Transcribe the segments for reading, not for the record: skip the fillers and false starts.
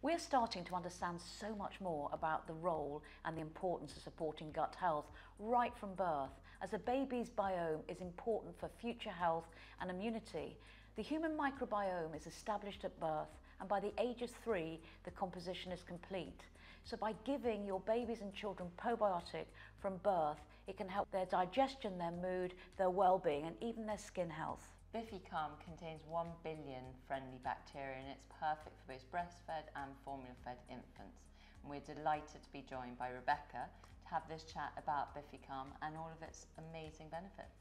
We're starting to understand so much more about the role and the importance of supporting gut health right from birth, as a baby's biome is important for future health and immunity. The human microbiome is established at birth, and by the age of 3, the composition is complete. So by giving your babies and children probiotic from birth, it can help their digestion, their mood, their well-being, and even their skin health. Bifikalm contains 1 billion friendly bacteria, and it's perfect for both breastfed and formula-fed infants. And we're delighted to be joined by Rebecca to have this chat about Bifikalm and all of its amazing benefits.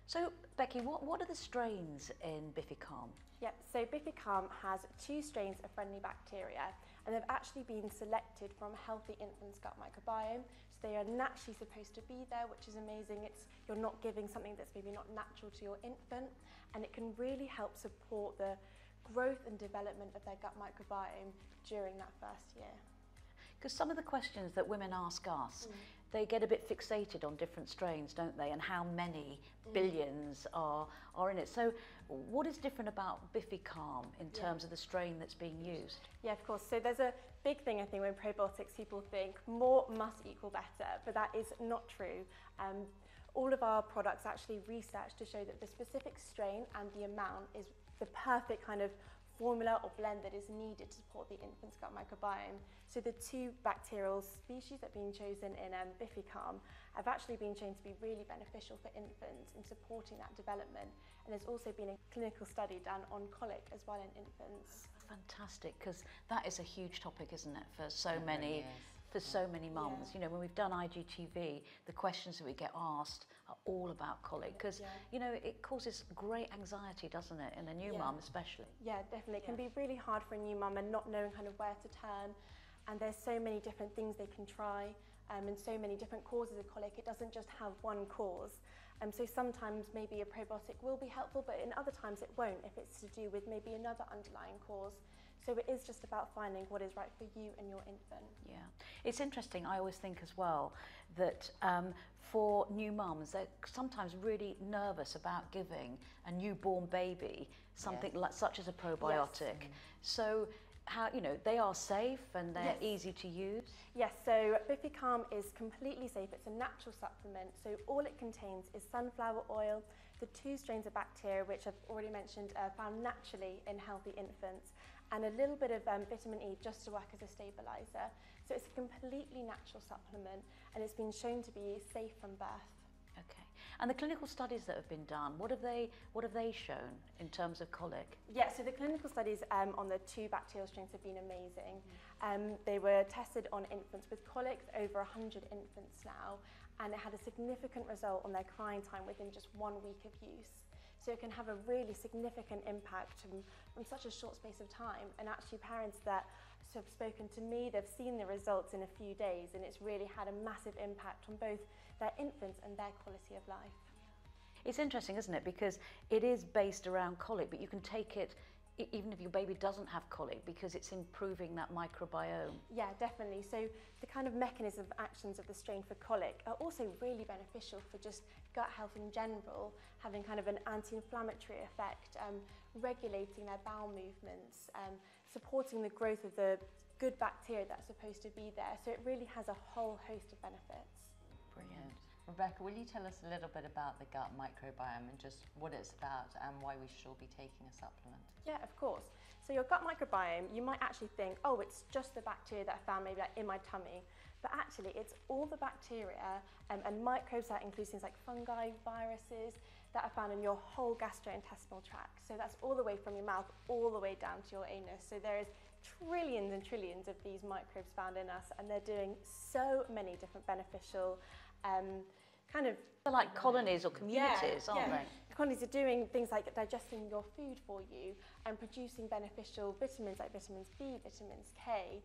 So, Becky, what are the strains in Bifikalm? Yep, so Bifikalm has 2 strains of friendly bacteria, and they've actually been selected from a healthy infant's gut microbiome. So they are naturally supposed to be there, which is amazing. You're not giving something that's maybe not natural to your infant, and it can really help support the growth and development of their gut microbiome during that first year. Because some of the questions that women ask us, they get a bit fixated on different strains, don't they, and how many billions are in it. So what is different about Bifikalm in terms of the strain that's being used? Yeah, of course. So there's a big thing, I think, when probiotics, people think more must equal better, but that is not true. All of our products actually researched to show that the specific strain and the amount is the perfect kind of formula or blend that is needed to support the infant's gut microbiome. So the 2 bacterial species that have been chosen in Bifikalm have actually been shown to be really beneficial for infants in supporting that development. And there's also been a clinical study done on colic as well in infants. Fantastic, because that is a huge topic, isn't it, for so many so many mums. You know, when we've done IGTV, the questions that we get asked are all about colic, because you know, it causes great anxiety, doesn't it, in a new mum especially. Yeah, definitely. It can be really hard for a new mum and not knowing kind of where to turn, and there's so many different things they can try, and so many different causes of colic. It doesn't just have one cause. So sometimes maybe a probiotic will be helpful, but in other times it won't if it's to do with maybe another underlying cause. So it is just about finding what is right for you and your infant. Yeah, it's interesting. I always think as well that for new mums, they're sometimes really nervous about giving a newborn baby something like such as a probiotic. So how, you know, they are safe and they're easy to use? Yes, so Bifikalm is completely safe. It's a natural supplement, so all it contains is sunflower oil, the 2 strains of bacteria, which I've already mentioned, are found naturally in healthy infants, and a little bit of vitamin E just to work as a stabiliser. So it's a completely natural supplement, and it's been shown to be safe from birth. Okay, and the clinical studies that have been done, what have they shown in terms of colic? Yeah, so the clinical studies on the 2 bacterial strains have been amazing. They were tested on infants with colic, over 100 infants now, and it had a significant result on their crying time within just 1 week of use. So it can have a really significant impact from such a short space of time. And actually parents that have spoken to me, they've seen the results in a few days, and it's really had a massive impact on both their infants and their quality of life. It's interesting, isn't it? Because it is based around colic, but you can take it even if your baby doesn't have colic, because it's improving that microbiome. Yeah, definitely. So the kind of mechanism of actions of the strain for colic are also really beneficial for just gut health in general, having kind of an anti-inflammatory effect, regulating their bowel movements, supporting the growth of the good bacteria that's supposed to be there. So it really has a whole host of benefits. Brilliant. Rebecca, will you tell us a little bit about the gut microbiome and just what it's about and why we should all be taking a supplement? Yeah, of course. So your gut microbiome, you might actually think, oh, it's just the bacteria that I found maybe like in my tummy. But actually, it's all the bacteria and microbes that include things like fungi, viruses, that are found in your whole gastrointestinal tract. So that's all the way from your mouth, all the way down to your anus. So there is trillions and trillions of these microbes found in us, and they're doing so many different beneficial kind of... They're like colonies or communities, aren't they? The colonies are doing things like digesting your food for you and producing beneficial vitamins like vitamins B, vitamins K,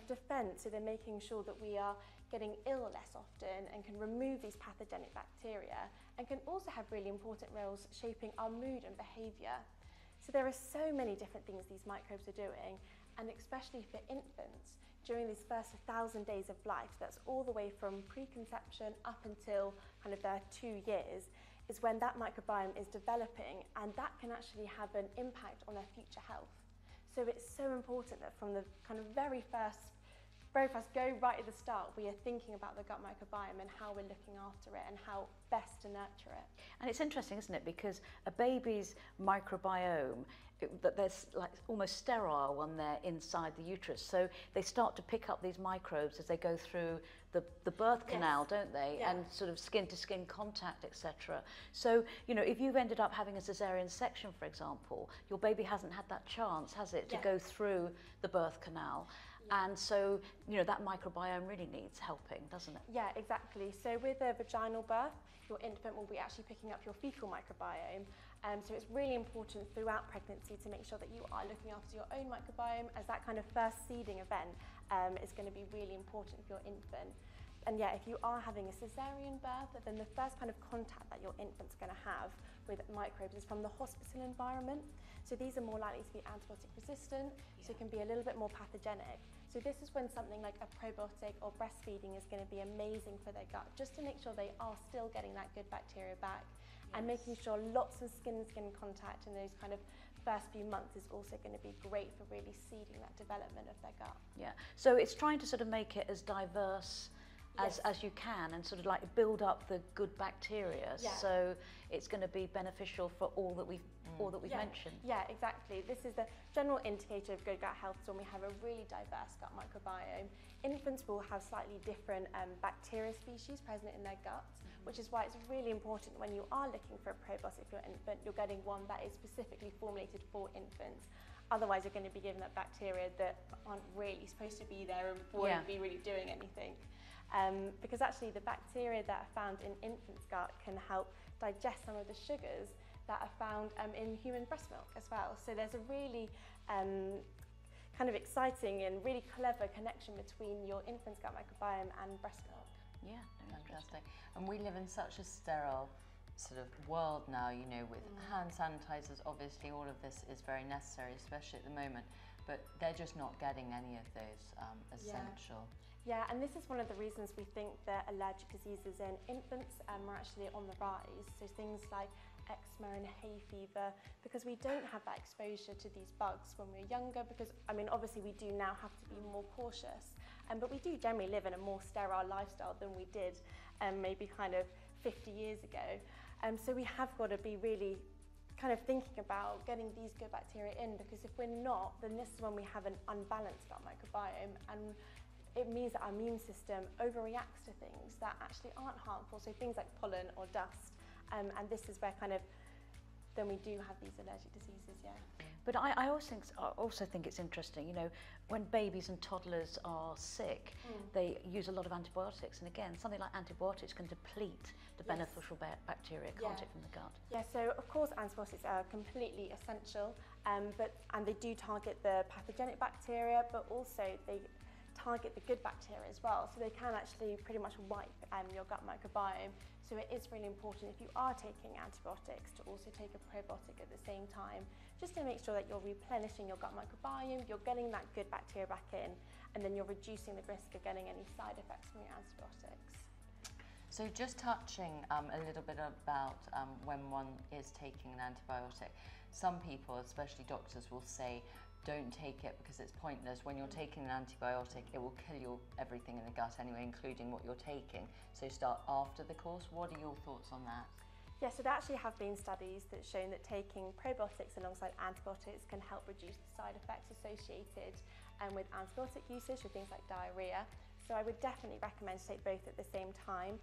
defense, so they're making sure that we are getting ill less often and can remove these pathogenic bacteria, and can also have really important roles shaping our mood and behaviour. So there are so many different things these microbes are doing, and especially for infants, during these first 1,000 days of life, that's all the way from preconception up until kind of their 2 years, is when that microbiome is developing, and that can actually have an impact on their future health. So it's so important that from the kind of very first go right at the start, we are thinking about the gut microbiome and how we're looking after it and how best to nurture it. And it's interesting, isn't it? Because a baby's microbiome, that there's like almost sterile when they're inside the uterus. So they start to pick up these microbes as they go through the birth canal, don't they? Yeah. And sort of skin to skin contact, etc. So, you know, if you've ended up having a cesarean section, for example, your baby hasn't had that chance, has it, to go through the birth canal. And so, you know, that microbiome really needs helping, doesn't it? Yeah, exactly. So with a vaginal birth, your infant will be actually picking up your fecal microbiome. So it's really important throughout pregnancy to make sure that you are looking after your own microbiome, as that kind of first seeding event is going to be really important for your infant. And yeah, if you are having a cesarean birth, then the first kind of contact that your infant's going to have with microbes is from the hospital environment. So these are more likely to be antibiotic resistant, so it can be a little bit more pathogenic. So this is when something like a probiotic or breastfeeding is going to be amazing for their gut, just to make sure they are still getting that good bacteria back. And making sure lots of skin-to-skin contact in those kind of first few months is also going to be great for really seeding that development of their gut. Yeah, so it's trying to sort of make it as diverse as you can, and sort of like build up the good bacteria, so it's going to be beneficial for all that we've mentioned. Yeah, exactly. This is the general indicator of good gut health, so when we have a really diverse gut microbiome. Infants will have slightly different bacteria species present in their gut, which is why it's really important when you are looking for a probiotic for your infant, you're getting one that is specifically formulated for infants. Otherwise, you're going to be given that bacteria that aren't really supposed to be there and won't be really doing anything. Because actually the bacteria that are found in infants' gut can help digest some of the sugars that are found in human breast milk as well. So there's a really kind of exciting and really clever connection between your infant's gut microbiome and breast milk. Yeah, fantastic. And we live in such a sterile sort of world now, you know, with hand sanitizers. Obviously all of this is very necessary, especially at the moment, but they're just not getting any of those essential. Yeah, and this is one of the reasons we think that allergic diseases in infants are actually on the rise. So things like eczema and hay fever, because we don't have that exposure to these bugs when we're younger, because, I mean, obviously we do now have to be more cautious, but we do generally live in a more sterile lifestyle than we did maybe kind of 50 years ago. So we have got to be really kind of thinking about getting these good bacteria in, because if we're not, then this is when we have an unbalanced gut microbiome, and it means that our immune system overreacts to things that actually aren't harmful, so things like pollen or dust, and this is where kind of then we do have these allergic diseases, But I also think it's interesting, you know, when babies and toddlers are sick, they use a lot of antibiotics, and again, something like antibiotics can deplete the beneficial bacteria, can't it, from the gut? Yeah, so of course antibiotics are completely essential, and they do target the pathogenic bacteria, but also they target the good bacteria as well, so they can actually pretty much wipe your gut microbiome. So it is really important, if you are taking antibiotics, to also take a probiotic at the same time, just to make sure that you're replenishing your gut microbiome, you're getting that good bacteria back in, and then you're reducing the risk of getting any side effects from your antibiotics. So just touching a little bit about when one is taking an antibiotic, some people, especially doctors, will say don't take it because it's pointless. When you're taking an antibiotic, it will kill everything in the gut anyway, including what you're taking. So start after the course. What are your thoughts on that? Yeah, so there actually have been studies that shown that taking probiotics alongside antibiotics can help reduce the side effects associated with antibiotic usage, with things like diarrhea. So I would definitely recommend to take both at the same time.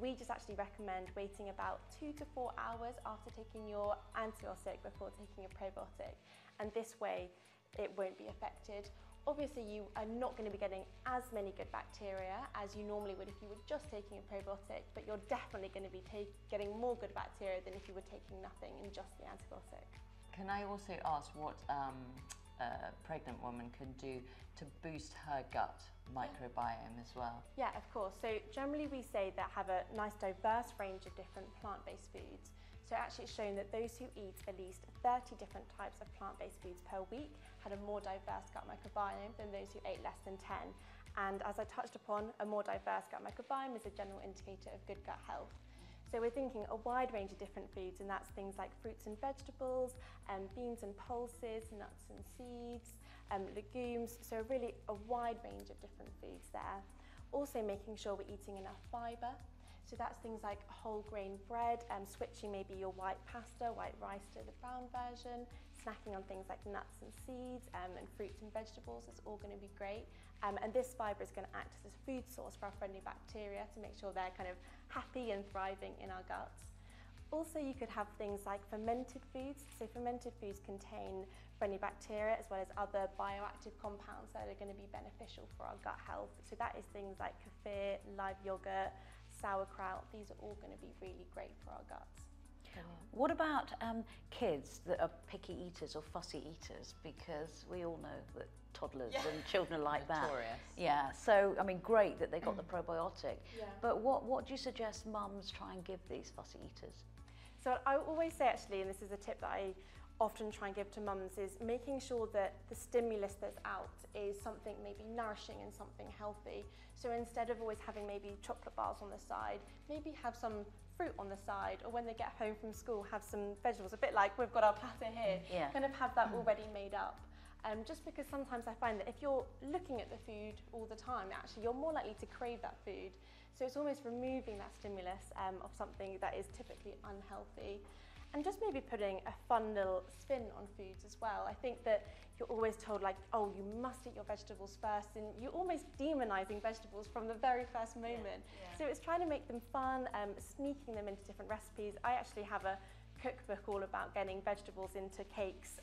We just actually recommend waiting about 2 to 4 hours after taking your antibiotic before taking a probiotic. And this way, it won't be affected. Obviously, you are not going to be getting as many good bacteria as you normally would if you were just taking a probiotic, but you're definitely going to be getting more good bacteria than if you were taking nothing and just the antibiotic. Can I also ask what a pregnant woman can do to boost her gut microbiome as well? Yeah, of course. So generally we say that have a nice diverse range of different plant-based foods. So actually it's shown that those who eat at least 30 different types of plant-based foods per week had a more diverse gut microbiome than those who ate less than 10. And as I touched upon, a more diverse gut microbiome is a general indicator of good gut health. So we're thinking a wide range of different foods, and that's things like fruits and vegetables, beans and pulses, nuts and seeds, legumes, so really a wide range of different foods there. Also making sure we're eating enough fibre, so that's things like whole grain bread, switching maybe your white pasta, white rice to the brown version, snacking on things like nuts and seeds and fruits and vegetables is all going to be great. And this fibre is going to act as a food source for our friendly bacteria to make sure they're kind of happy and thriving in our guts. Also, you could have things like fermented foods. So fermented foods contain friendly bacteria as well as other bioactive compounds that are going to be beneficial for our gut health. So that is things like kefir, live yogurt, sauerkraut. These are all going to be really great for our guts. Brilliant. What about kids that are picky eaters or fussy eaters? Because we all know that toddlers and children are like Notorious. that. Yeah, so I mean, great that they got the probiotic. Yeah. But what do you suggest mums try and give these fussy eaters? So I always say, actually, and this is a tip that I often try and give to mums, is making sure that the stimulus that's out is something maybe nourishing and something healthy. So instead of always having maybe chocolate bars on the side, maybe have some fruit on the side, or when they get home from school, have some vegetables, a bit like we've got our platter here, kind of have that already made up. Just because sometimes I find that if you're looking at the food all the time, actually you're more likely to crave that food. So it's almost removing that stimulus of something that is typically unhealthy. And just maybe putting a fun little spin on foods as well. I think that you're always told, like, oh, you must eat your vegetables first, and you're almost demonizing vegetables from the very first moment. So it's trying to make them fun, sneaking them into different recipes. I actually have a cookbook all about getting vegetables into cakes.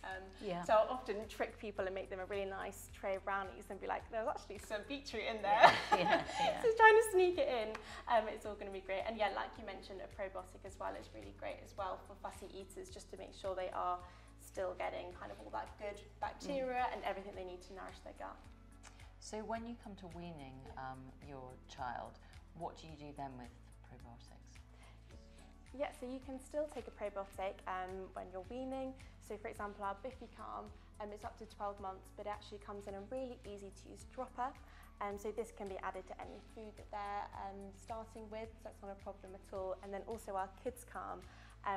So I'll often trick people and make them a really nice tray of brownies and be like, there's actually some beetroot in there. So trying to sneak it in, it's all going to be great. And yeah, like you mentioned, a probiotic as well is really great as well for fussy eaters, just to make sure they are still getting kind of all that good bacteria and everything they need to nourish their gut. So when you come to weaning your child, what do you do then with probiotics? Yeah, so you can still take a probiotic when you're weaning. So for example, our Bifikalm, it's up to 12 months, but it actually comes in a really easy to use dropper. So this can be added to any food that they're starting with, so that's not a problem at all. And then also our KidsCalm,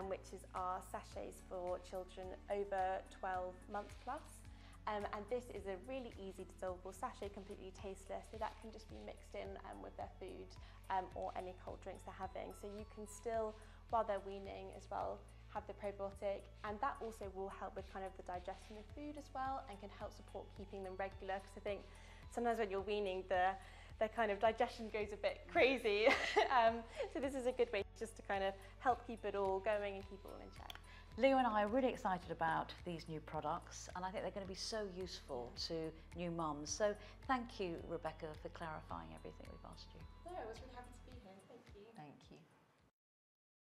which is our sachets for children over 12 months plus. And this is a really easy dissolvable sachet, completely tasteless, so that can just be mixed in with their food or any cold drinks they're having. So you can still, while they're weaning as well, have the probiotic, and that also will help with kind of the digestion of food as well, and can help support keeping them regular, because I think sometimes when you're weaning, their kind of digestion goes a bit crazy. So this is a good way just to kind of help keep it all going and keep it all in check. Leo and I are really excited about these new products, and I think they're going to be so useful to new mums. So thank you, Rebecca, for clarifying everything we've asked you. No, I was really happy to be here.